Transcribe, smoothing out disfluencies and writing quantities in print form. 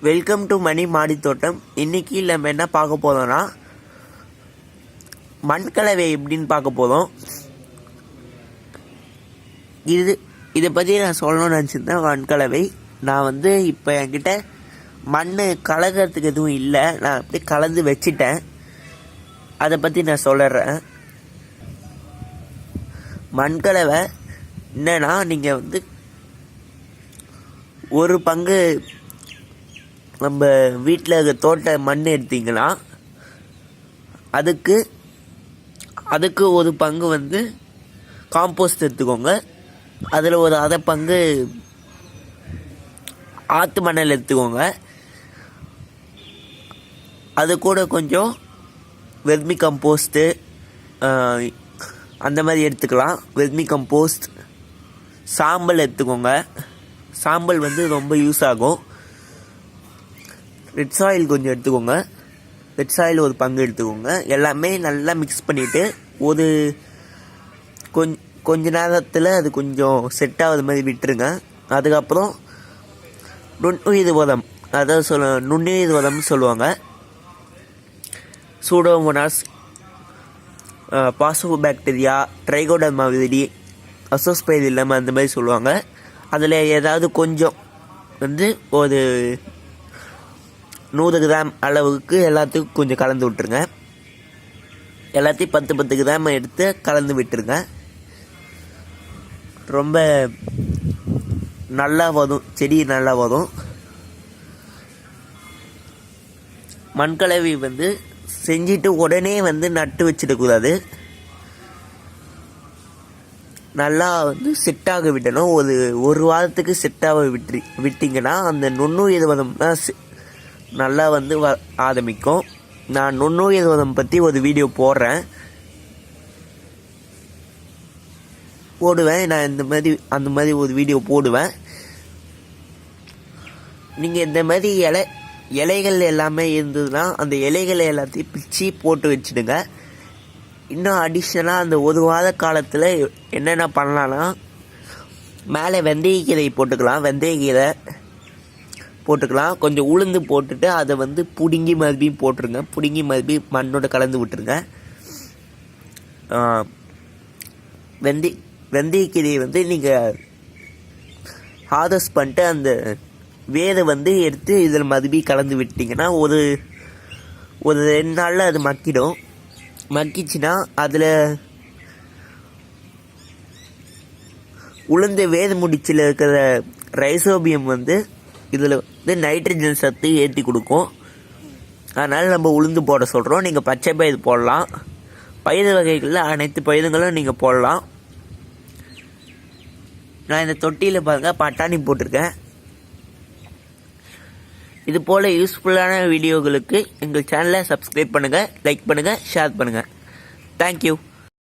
Welcome to மணி மாடி தோட்டம். இன்னைக்கு நம்ம என்ன பார்க்க போதோம்னா மண்கலவை எப்படின்னு பார்க்க போதும். இதை பற்றி நான் சொல்லணும்னு நினச்சிருந்தேன். மண்கலவை நான் இப்போ என்கிட்ட மண் கலக்கிறதுக்கு எதுவும் இல்லை, நான் அப்படியே கலந்து வச்சிட்டேன். அதை பற்றி நான் சொல்லிடுறேன். மண்கலவை என்னன்னா, நீங்கள் ஒரு பங்கு நம்ம வீட்டில் இருக்க தோட்ட மண் எடுத்தீங்கன்னா அதுக்கு ஒரு பங்கு காம்போஸ்ட் எடுத்துக்கோங்க. அதில் ஒரு அரை பங்கு ஆற்று மணல் எடுத்துக்கோங்க. அது கூட கொஞ்சம் வெர்மி கம்போஸ்ட்டு அந்த மாதிரி எடுத்துக்கலாம். வெர்மி கம்போஸ்ட், சாம்பல் எடுத்துக்கோங்க. சாம்பல் ரொம்ப யூஸ் ஆகும். ரெட் சாயில் கொஞ்சம் எடுத்துக்கோங்க. ரெட் சாயில் ஒரு பங்கு எடுத்துக்கோங்க. எல்லாமே நல்லா மிக்ஸ் பண்ணிவிட்டு ஒரு கொஞ்ச நேரத்தில் அது கொஞ்சம் செட் ஆகுது மாதிரி விட்டுருங்க. அதுக்கப்புறம் நுண்ணுயிர் உரம், அதாவது நுண்ணுயிர் உரம்னு சொல்லுவாங்க. Pseudomonas, phosphobacteria, trichoderma viride, azospirillum அந்த மாதிரி சொல்லுவாங்க. அதில் ஏதாவது கொஞ்சம் ஒரு 100 கிராம் அளவுக்கு எல்லாத்துக்கும் கொஞ்சம் கலந்து விட்டுருங்க. எல்லாத்தையும் 10 கிராம் எடுத்து கலந்து விட்டுருங்க. ரொம்ப நல்லா வரும், செடி நல்லா வரும். மண்கலவை செஞ்சுட்டு உடனே நட்டு வச்சிடக்கூடாது. நல்லா செட்டாக விடணும். ஒரு வாரத்துக்கு செட்டாக விட்டிங்கன்னா அந்த நுண்ணுயிர் உரம்னா நல்லா ஆரம்பிக்கும். நான் நுண்ணுயிர் உரம் பற்றி ஒரு வீடியோ போடுவேன். நான் அந்த மாதிரி ஒரு வீடியோ போடுவேன். நீங்கள் இந்த மாதிரி இலைகள் எல்லாமே இருந்ததுன்னா அந்த இலைகளை எல்லாத்தையும் பிச்சு போட்டு வச்சுடுங்க. இன்னும் அடிஷ்னலாக அந்த ஒரு வார காலத்தில் என்னென்ன பண்ணலான்னா, மேலே வெந்தயக்கீரை போட்டுக்கலாம். கொஞ்சம் உளுந்து போட்டுட்டு அதை பிடுங்கி மறுபடியும் போட்டுருங்க. பிடுங்கி மறுபடியும் மண்ணோட கலந்து விட்டுருங்க. வெந்தயக்கீரையை நீங்கள் ஹார்வெஸ்ட் பண்ணிட்டு அந்த வேரை எடுத்து இதில் மறுபடியும் கலந்து விட்டிங்கன்னா ஒரு 2 நாளில் அது மக்கிடும். மக்கிச்சுன்னா அதில் உளுந்த வேர் முடிச்சில் இருக்கிற ரைசோபியம் இதில் நைட்ரஜன் சத்து ஏற்றி கொடுக்கும். அதனால் நம்ம உளுந்து போட சொல்கிறோம். நீங்கள் பச்சை பயிர் போடலாம். பயிர் வகைகளில் அனைத்து பயிர்களும் நீங்கள் போடலாம். நான் இந்த தொட்டியில் பாருங்கள் பட்டாணி போட்டிருக்கேன். இது போல் யூஸ்ஃபுல்லான வீடியோகளுக்கு எங்கள் சேனலை சப்ஸ்கிரைப் பண்ணுங்கள், லைக் பண்ணுங்கள், ஷேர் பண்ணுங்கள். தேங்க்யூ.